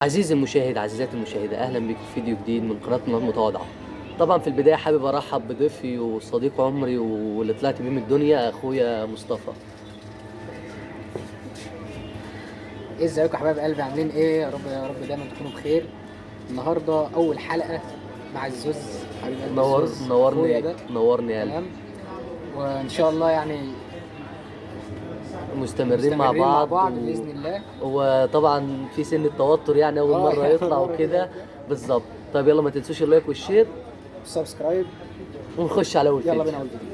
عزيزي المشاهد، عزيزاتي المشاهدة، أهلا بك في فيديو جديد من قناتنا المتواضعة. طبعا في البداية حابب أرحب بضيفي وصديق عمري واللي طلعت بيه من الدنيا، أخويا مصطفى. ازيكم يا حبايب قلبي؟ عاملين ايه؟ يا رب يا رب دايما تكونوا بخير. النهارده اول حلقه مع الزوز حبيب قلبي الزوز نورني ده. نورني يا قلبي. تمام، وان شاء الله يعني مستمرين مع بعض باذن الله. وطبعا في سن التوتر يعني أول مرة يطلع وكده بالظبط. طيب يلا ما تنسوش اللايك والشير سبسكرايب ونخش على أول يلا فيديو. بينا اول فيديو.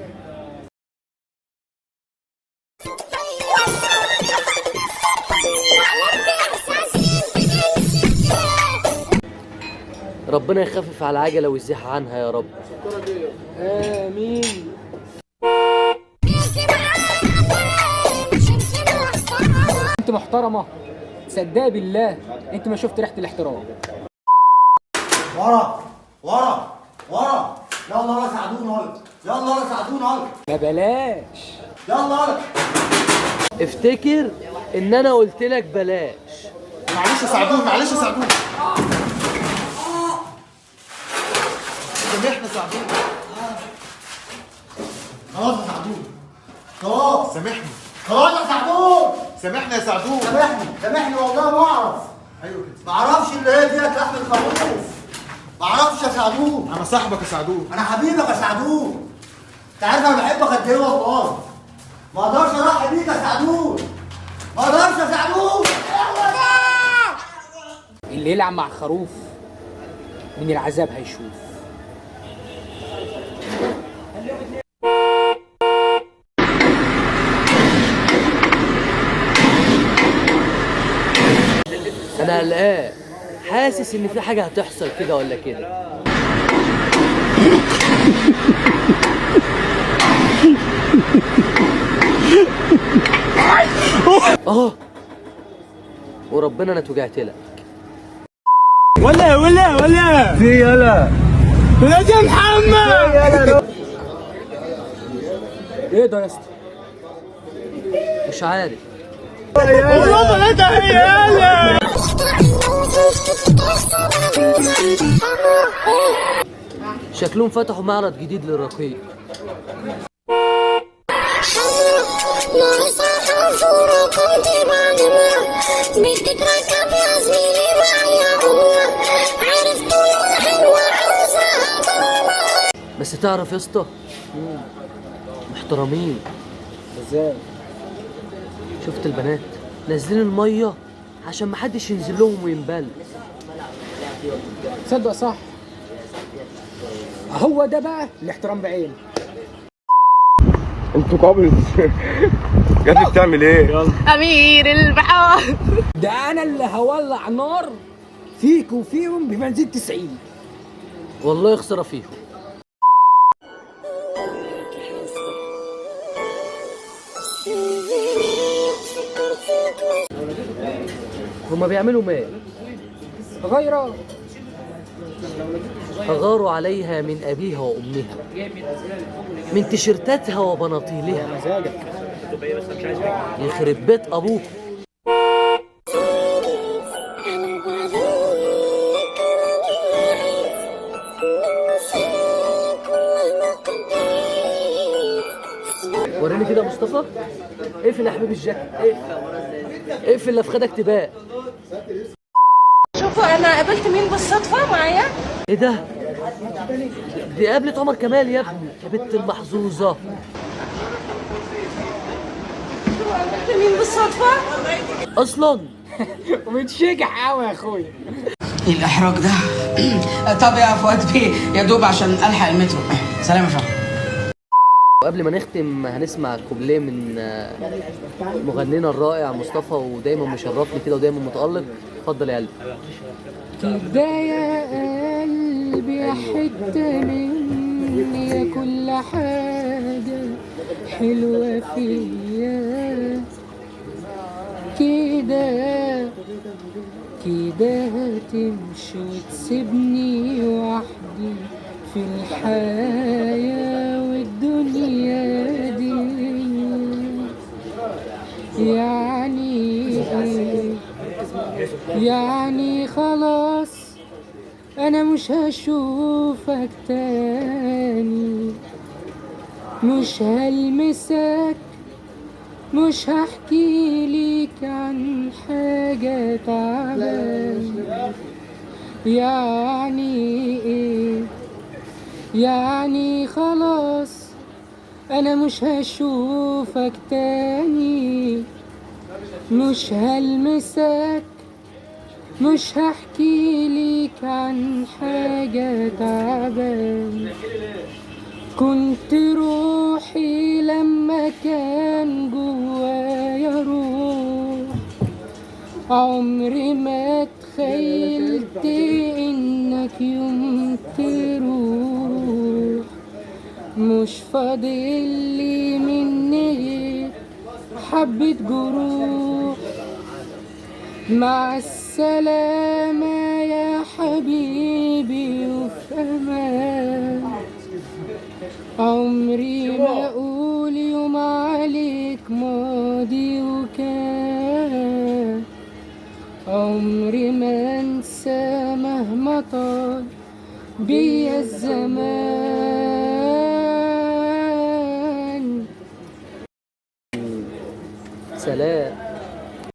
ربنا يخفف على العجلة ويزيح عنها يا رب. امين. انت محترمه، صدق بالله انت ما شفت ريحه الاحترام. ورا ورا ورا، يلا يلا ساعدونا، يلا يلا ساعدونا، ما بلاش. يلا يلا. افتكر إن أنا قلت لك بلاش. معلش ساعدونا، معلش ساعدونا. سامحنا ساعدونا. خلاص يا سعدون، خلاص سامحني، خلاص يا سعدون، سامحنا يا سعدون، سامحني والله ما اعرف. ايوه كده، ما اعرفش اللي هي ديت لحم الخروف، ما اعرفش يا سعدون. انا صاحبك يا سعدون، انا حبيبك يا سعدون، انت عارف انا بحبك قد ايه والله. ما اقدرش اضحي بيك يا سعدون، ما اقدرش يا سعدون. اللي يلعب مع خروف من العذاب هيشوف. انا قلقان، حاسس ان في حاجه هتحصل كده ولا كده. وربنا انا اتوجعت لك. ولا في يلا ولاد محمد. ايه ده يا اسطى؟ مش عارف. والله ثلاثة عيال. شكلهم فتحوا معرض جديد للرقيق. بس تعرف يا اسطى، محترمين. ازاي؟ شفت البنات نازلين الميه عشان محدش ينزل لهم وينبل. تصدق صح، هو ده بقى الاحترام بعين. انتوا قابل يا ابني بتعمل ايه؟ أمير البحار. ده انا اللي هولع نار فيك وفيهم بمنزل 90. والله يخسر فيهم. هما بيعملوا مال. غيره فغاروا عليها من أبيها وأمها، من تيشيرتاتها وبناطيلها. مزاجك. يخرب بيت أبوك. وريني كده يا مصطفى، اقفل يا حبيب الجاكيت، اقفل لا في خدك تبان. شوفوا أنا قابلت مين بالصدفة معايا؟ ايه ده؟ دي قابلت عمر كمال يا ابني، يا بنت المحظوظة. قابلت مين بالصدفة؟ أصلا ومتشجع قوي يا اخويا. الإحراج ده. طب يا فؤاد بيه، يا دوب عشان ألحق المترو. سلام يا فندم. وقبل ما نختم هنسمع كوبليه من مغنينا الرائع مصطفى، ودايما مشرفني كده ودايما متألق. اتفضل يا قلبي. كده يا قلبي يا حتة مني يا كل حاجة حلوة فيا، كده كده هتمشي وتسيبني وحدي في الحياة والدنيا دي. يعني ايه يعني خلاص انا مش هشوفك تاني، مش هلمسك، مش هحكي ليك عن حاجة تعبان. يعني ايه؟ يعني خلاص انا مش هشوفك تاني، مش هلمسك، مش هحكي ليك عن حاجة تعبان. كنت روحي لما كان جوايا روح، عمري ما تخيلت انك يوم تروح. مش فاضل لي مني حبة جروح. مع السلامة يا حبيبي وفي أمان. عمري ما أقول يوم عليك ماضي وكان، عمري ما أنسى مهما طال بيا الزمان. سلام.